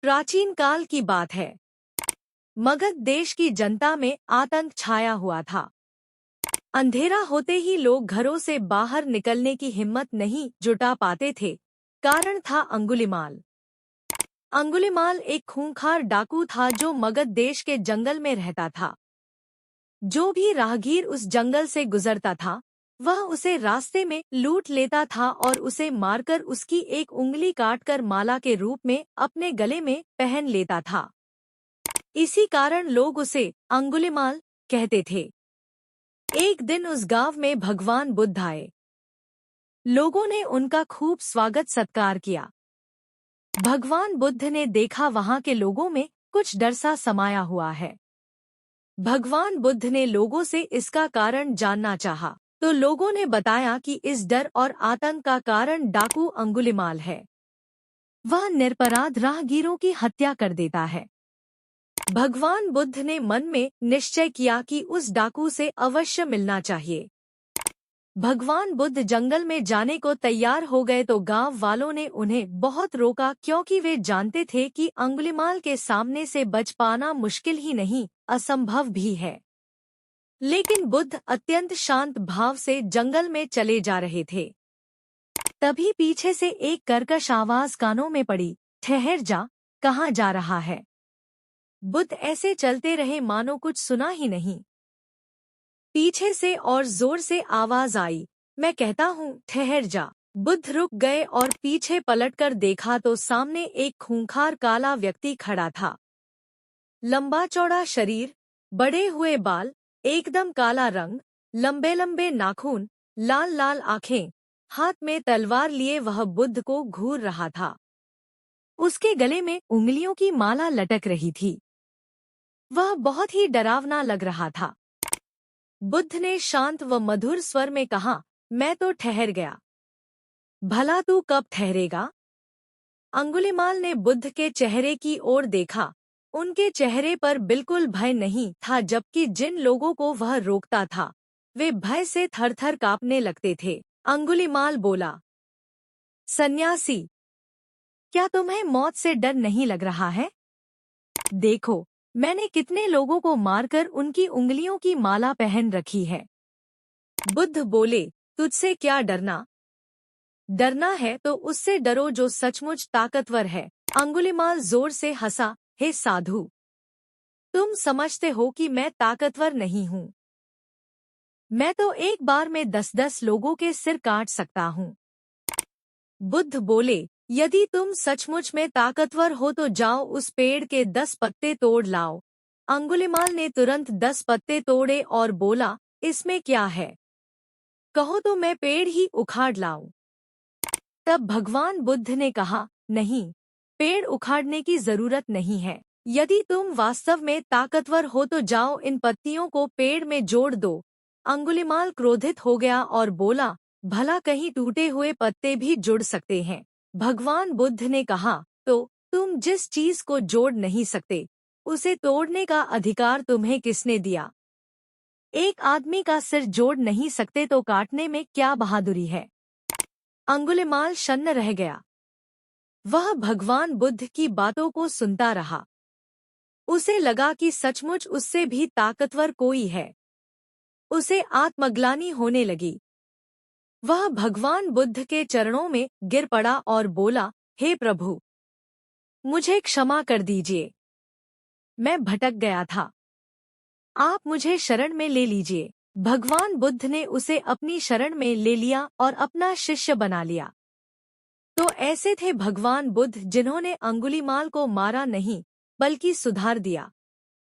प्राचीन काल की बात है। मगध देश की जनता में आतंक छाया हुआ था। अंधेरा होते ही लोग घरों से बाहर निकलने की हिम्मत नहीं जुटा पाते थे। कारण था अंगुलिमाल। अंगुलिमाल एक खूंखार डाकू था जो मगध देश के जंगल में रहता था। जो भी राहगीर उस जंगल से गुजरता था वह उसे रास्ते में लूट लेता था और उसे मारकर उसकी एक उंगली काटकर माला के रूप में अपने गले में पहन लेता था। इसी कारण लोग उसे अंगुलिमाल कहते थे। एक दिन उस गांव में भगवान बुद्ध आए। लोगों ने उनका खूब स्वागत सत्कार किया। भगवान बुद्ध ने देखा वहां के लोगों में कुछ डर सा समाया हुआ है। भगवान बुद्ध ने लोगों से इसका कारण जानना चाहा, तो लोगों ने बताया कि इस डर और आतंक का कारण डाकू अंगुलिमाल है। वह निरपराध राहगीरों की हत्या कर देता है। भगवान बुद्ध ने मन में निश्चय किया कि उस डाकू से अवश्य मिलना चाहिए। भगवान बुद्ध जंगल में जाने को तैयार हो गए तो गांव वालों ने उन्हें बहुत रोका, क्योंकि वे जानते थे कि अंगुलिमाल के सामने से बच पाना मुश्किल ही नहीं, असंभव भी है। लेकिन बुद्ध अत्यंत शांत भाव से जंगल में चले जा रहे थे। तभी पीछे से एक कर्कश आवाज कानों में पड़ी, ठहर जा, कहाँ जा रहा है? बुद्ध ऐसे चलते रहे मानो कुछ सुना ही नहीं। पीछे से और जोर से आवाज आई, मैं कहता हूँ ठहर जा। बुद्ध रुक गए और पीछे पलटकर देखा तो सामने एक खूंखार काला व्यक्ति खड़ा था। लंबा चौड़ा शरीर, बड़े हुए बाल, एकदम काला रंग, लंबे लंबे नाखून, लाल लाल आंखें, हाथ में तलवार लिए वह बुद्ध को घूर रहा था। उसके गले में उंगलियों की माला लटक रही थी। वह बहुत ही डरावना लग रहा था। बुद्ध ने शांत व मधुर स्वर में कहा, मैं तो ठहर गया। भला तू कब ठहरेगा? अंगुलिमाल ने बुद्ध के चेहरे की ओर देखा। उनके चेहरे पर बिल्कुल भय नहीं था, जबकि जिन लोगों को वह रोकता था वे भय से थरथर कांपने लगते थे। अंगुलिमाल बोला, सन्यासी, क्या तुम्हें मौत से डर नहीं लग रहा है? देखो, मैंने कितने लोगों को मारकर उनकी उंगलियों की माला पहन रखी है। बुद्ध बोले, तुझसे क्या डरना? डरना है तो उससे डरो जो सचमुच ताकतवर है। अंगुलिमाल जोर से हंसा, हे साधु, तुम समझते हो कि मैं ताकतवर नहीं हूँ। मैं तो एक बार में 10-10 लोगों के सिर काट सकता हूँ। बुद्ध बोले, यदि तुम सचमुच में ताकतवर हो तो जाओ उस पेड़ के 10 पत्ते तोड़ लाओ। अंगुलिमाल ने तुरंत 10 पत्ते तोड़े और बोला, इसमें क्या है? कहो तो मैं पेड़ ही उखाड़ लाऊं। तब भगवान बुद्ध ने कहा, नहीं, पेड़ उखाड़ने की जरूरत नहीं है। यदि तुम वास्तव में ताकतवर हो तो जाओ इन पत्तियों को पेड़ में जोड़ दो। अंगुलिमाल क्रोधित हो गया और बोला, भला कहीं टूटे हुए पत्ते भी जुड़ सकते हैं? भगवान बुद्ध ने कहा, तो तुम जिस चीज को जोड़ नहीं सकते उसे तोड़ने का अधिकार तुम्हें किसने दिया? एक आदमी का सिर जोड़ नहीं सकते तो काटने में क्या बहादुरी है? अंगुलिमाल शन्न रह गया। वह भगवान बुद्ध की बातों को सुनता रहा। उसे लगा कि सचमुच उससे भी ताकतवर कोई है। उसे आत्मग्लानि होने लगी। वह भगवान बुद्ध के चरणों में गिर पड़ा और बोला, हे प्रभु, मुझे क्षमा कर दीजिए। मैं भटक गया था। आप मुझे शरण में ले लीजिए। भगवान बुद्ध ने उसे अपनी शरण में ले लिया और अपना शिष्य बना लिया। तो ऐसे थे भगवान बुद्ध जिन्होंने अंगुलिमाल को मारा नहीं बल्कि सुधार दिया।